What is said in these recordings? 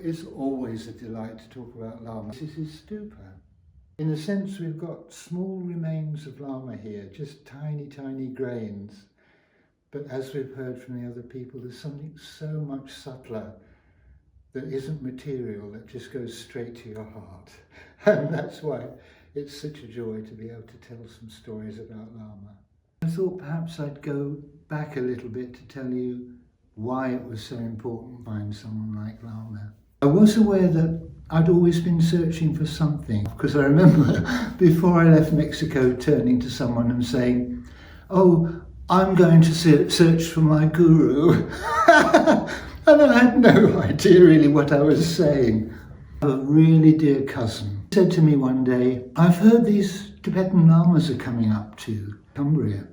It's always a delight to talk about Lama. This is his stupa. In a sense, we've got small remains of Lama here, just tiny, tiny grains. But as we've heard from the other people, there's something so much subtler that isn't material, that just goes straight to your heart. And that's why it's such a joy to be able to tell some stories about Lama. I thought perhaps I'd go back a little bit to tell you why it was so important to find someone like Lama. I was aware that I'd always been searching for something, because I remember before I left Mexico turning to someone and saying, "Oh, I'm going to search for my guru." And I had no idea really what I was saying. A really dear cousin said to me one day, "I've heard these Tibetan Lamas are coming up to Cumbria.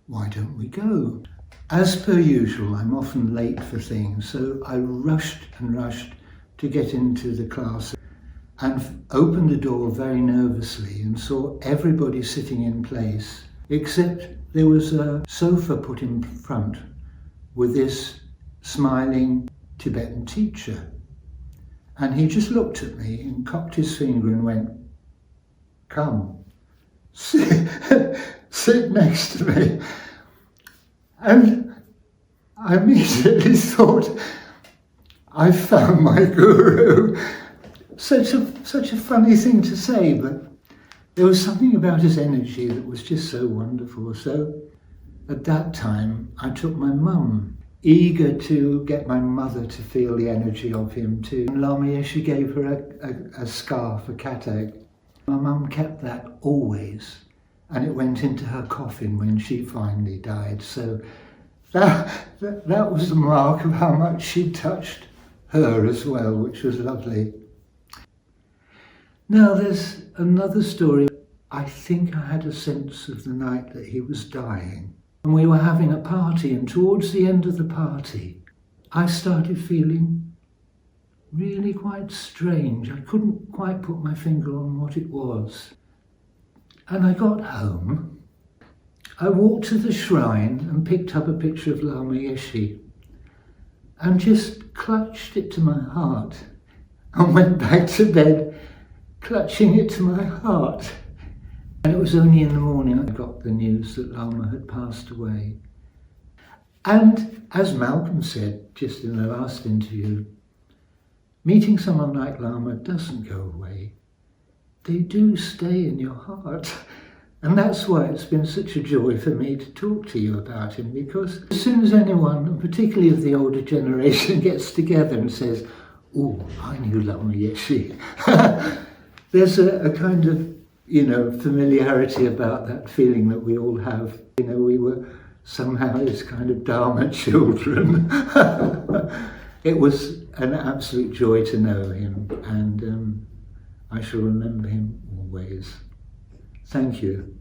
Why don't we go?" As per usual, I'm often late for things, so I rushed to get into the class and opened the door very nervously and saw everybody sitting in place, except there was a sofa put in front with this smiling Tibetan teacher. And he just looked at me and cocked his finger and went, "Come, sit next to me." And I immediately thought, I found my guru. Such a funny thing to say, but there was something about his energy that was just so wonderful. So at that time, I took my mum, eager to get my mother to feel the energy of him too. Lama Yeshe gave her a scarf, a katag. My mum kept that always, and it went into her coffin when she finally died. So that was the mark of how much she touched her as well, which was lovely. Now there's another story. I think I had a sense of the night that he was dying. And we were having a party, and towards the end of the party, I started feeling really quite strange. I couldn't quite put my finger on what it was. And I got home. I walked to the shrine and picked up a picture of Lama Yeshe and just clutched it to my heart and went back to bed clutching it to my heart. And it was only in the morning I got the news that Lama had passed away. And as Malcolm said just in the last interview, meeting someone like Lama doesn't go away. They do stay in your heart. And that's why it's been such a joy for me to talk to you about him, because as soon as anyone, and particularly of the older generation, gets together and says, "Oh, I knew Lama Yeshe," there's a kind of, familiarity about that feeling that we all have. We were somehow his kind of Dharma children. It was an absolute joy to know him, and I shall remember him always. Thank you.